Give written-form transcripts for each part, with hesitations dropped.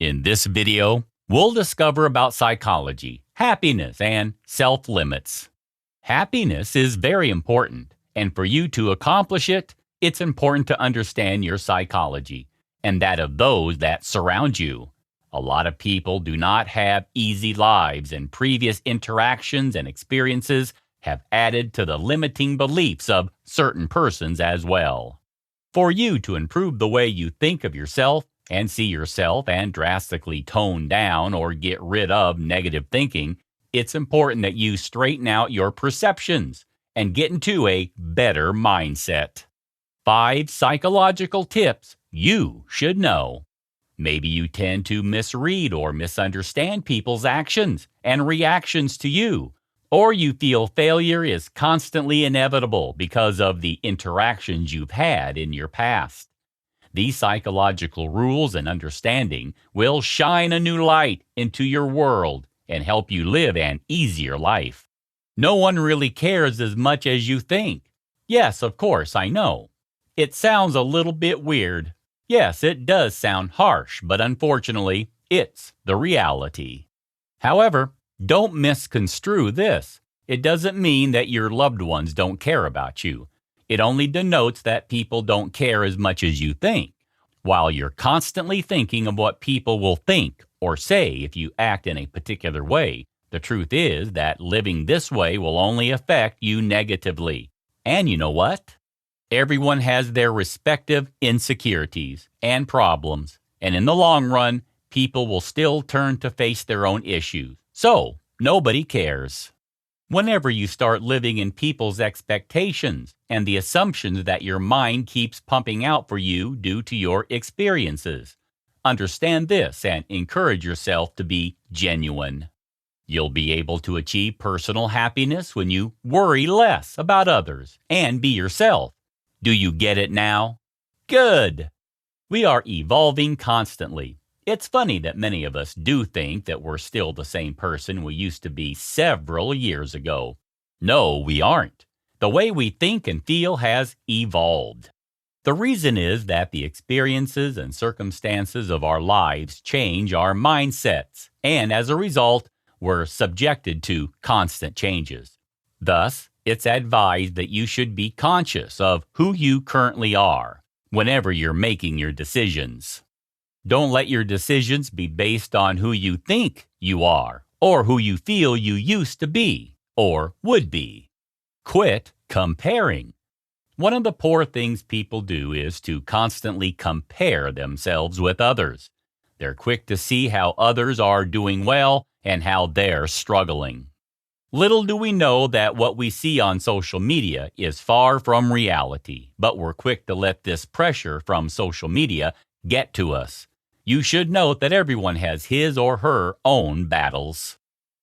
In this video, we'll discover about psychology, happiness, and self-limits. Happiness is very important, and for you to accomplish it, it's important to understand your psychology and that of those that surround you. A lot of people do not have easy lives, and previous interactions and experiences have added to the limiting beliefs of certain persons as well. For you to improve the way you think of yourself and see yourself and drastically tone down or get rid of negative thinking, it's important that you straighten out your perceptions and get into a better mindset. 5 psychological tips you should know. Maybe you tend to misread or misunderstand people's actions and reactions to you, or you feel failure is constantly inevitable because of the interactions you've had in your past. These psychological rules and understanding will shine a new light into your world and help you live an easier life. No one really cares as much as you think. Yes, of course, I know. It sounds a little bit weird. Yes, it does sound harsh, but unfortunately, it's the reality. However, don't misconstrue this. It doesn't mean that your loved ones don't care about you. It only denotes that people don't care as much as you think. While you're constantly thinking of what people will think or say if you act in a particular way, the truth is that living this way will only affect you negatively. And you know what? Everyone has their respective insecurities and problems, and in the long run, people will still turn to face their own issues. So, nobody cares. Whenever you start living in people's expectations and the assumptions that your mind keeps pumping out for you due to your experiences, understand this and encourage yourself to be genuine. You'll be able to achieve personal happiness when you worry less about others and be yourself. Do you get it now? Good! We are evolving constantly. It's funny that many of us do think that we're still the same person we used to be several years ago. No, we aren't. The way we think and feel has evolved. The reason is that the experiences and circumstances of our lives change our mindsets, and as a result, we're subjected to constant changes. Thus, it's advised that you should be conscious of who you currently are whenever you're making your decisions. Don't let your decisions be based on who you think you are or who you feel you used to be or would be. Quit comparing. One of the poor things people do is to constantly compare themselves with others. They're quick to see how others are doing well and how they're struggling. Little do we know that what we see on social media is far from reality, but we're quick to let this pressure from social media get to us. You should note that everyone has his or her own battles.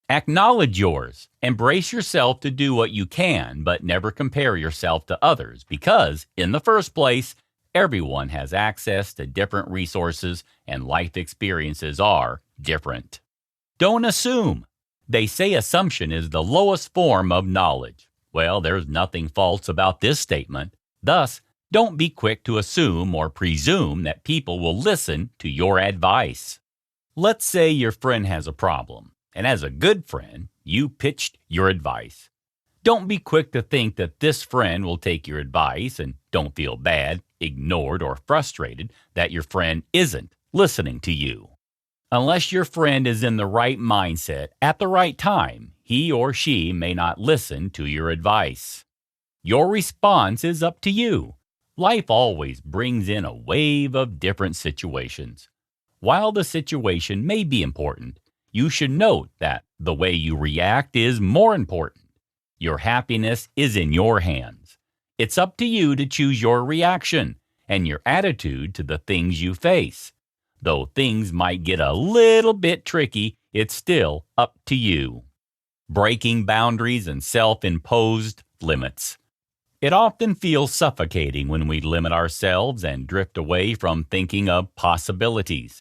Acknowledge yours. Embrace yourself to do what you can, but never compare yourself to others because, in the first place, everyone has access to different resources and life experiences are different. Don't assume. They say assumption is the lowest form of knowledge. Well, there's nothing false about this statement. Thus, don't be quick to assume or presume that people will listen to your advice. Let's say your friend has a problem, and as a good friend, you pitched your advice. Don't be quick to think that this friend will take your advice, and don't feel bad, ignored, or frustrated that your friend isn't listening to you. Unless your friend is in the right mindset at the right time, he or she may not listen to your advice. Your response is up to you. Life always brings in a wave of different situations. While the situation may be important, you should note that the way you react is more important. Your happiness is in your hands. It's up to you to choose your reaction and your attitude to the things you face. Though things might get a little bit tricky, it's still up to you. Breaking boundaries and self-imposed limits. It often feels suffocating when we limit ourselves and drift away from thinking of possibilities.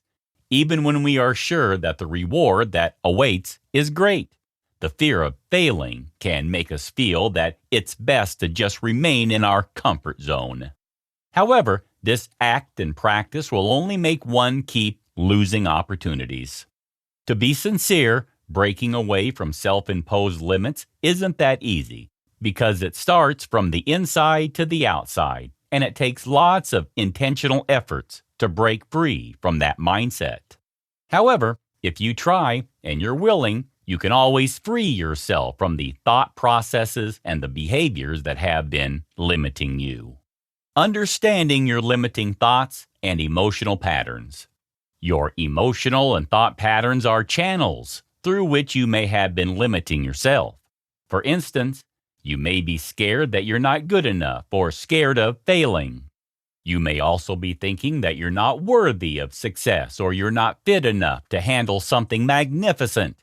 Even when we are sure that the reward that awaits is great, the fear of failing can make us feel that it's best to just remain in our comfort zone. However, this act and practice will only make one keep losing opportunities. To be sincere, breaking away from self-imposed limits isn't that easy because it starts from the inside to the outside, and it takes lots of intentional efforts to break free from that mindset. However, if you try and you're willing, you can always free yourself from the thought processes and the behaviors that have been limiting you. Understanding your limiting thoughts and emotional patterns. Your emotional and thought patterns are channels through which you may have been limiting yourself. For instance, you may be scared that you're not good enough or scared of failing. You may also be thinking that you're not worthy of success or you're not fit enough to handle something magnificent.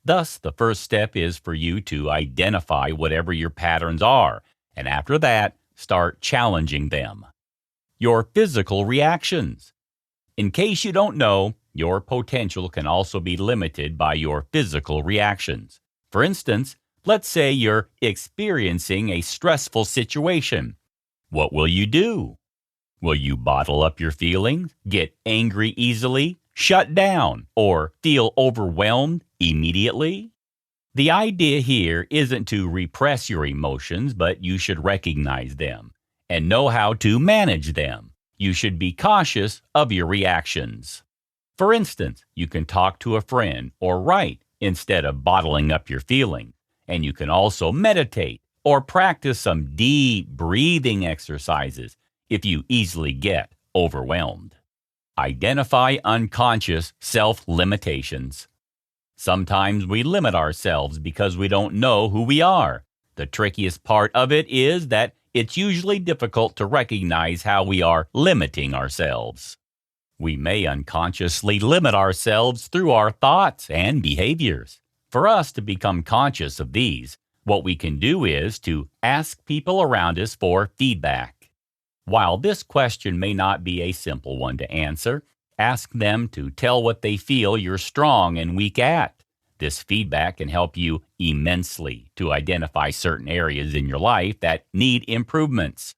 Thus, the first step is for you to identify whatever your patterns are, and after that, start challenging them. Your physical reactions. In case you don't know, your potential can also be limited by your physical reactions. For instance, let's say you're experiencing a stressful situation. What will you do? Will you bottle up your feelings, get angry easily, shut down, or feel overwhelmed immediately? The idea here isn't to repress your emotions, but you should recognize them and know how to manage them. You should be cautious of your reactions. For instance, you can talk to a friend or write instead of bottling up your feelings, and you can also meditate or practice some deep breathing exercises if you easily get overwhelmed. Identify unconscious self-limitations. Sometimes we limit ourselves because we don't know who we are. The trickiest part of it is that it's usually difficult to recognize how we are limiting ourselves. We may unconsciously limit ourselves through our thoughts and behaviors. For us to become conscious of these, what we can do is to ask people around us for feedback. While this question may not be a simple one to answer, ask them to tell what they feel you're strong and weak at. This feedback can help you immensely to identify certain areas in your life that need improvements.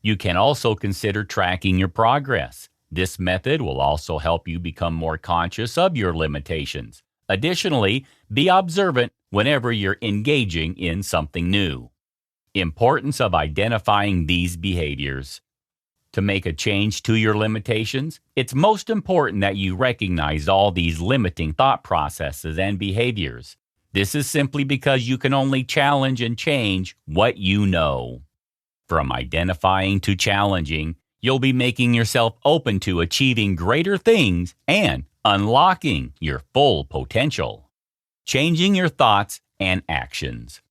You can also consider tracking your progress. This method will also help you become more conscious of your limitations. Additionally, be observant whenever you're engaging in something new. Importance of identifying these behaviors. To make a change to your limitations, it's most important that you recognize all these limiting thought processes and behaviors. This is simply because you can only challenge and change what you know. From identifying to challenging, you'll be making yourself open to achieving greater things and unlocking your full potential. Changing your thoughts and actions.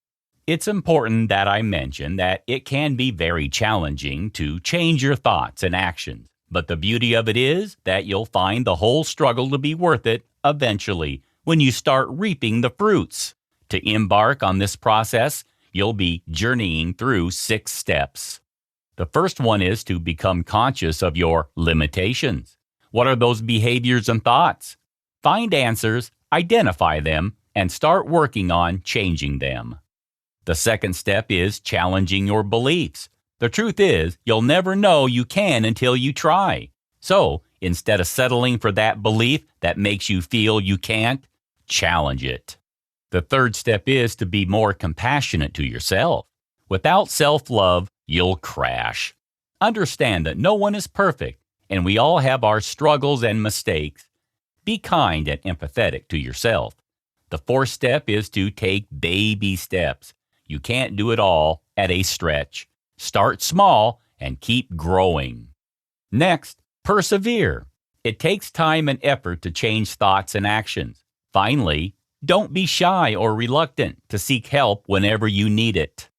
It's important that I mention that it can be very challenging to change your thoughts and actions, but the beauty of it is that you'll find the whole struggle to be worth it eventually when you start reaping the fruits. To embark on this process, you'll be journeying through 6 steps. The first one is to become conscious of your limitations. What are those behaviors and thoughts? Find answers, identify them, and start working on changing them. The second step is challenging your beliefs. The truth is, you'll never know you can until you try. So, instead of settling for that belief that makes you feel you can't, challenge it. The third step is to be more compassionate to yourself. Without self-love, you'll crash. Understand that no one is perfect, and we all have our struggles and mistakes. Be kind and empathetic to yourself. The fourth step is to take baby steps. You can't do it all at a stretch. Start small and keep growing. Next, persevere. It takes time and effort to change thoughts and actions. Finally, don't be shy or reluctant to seek help whenever you need it.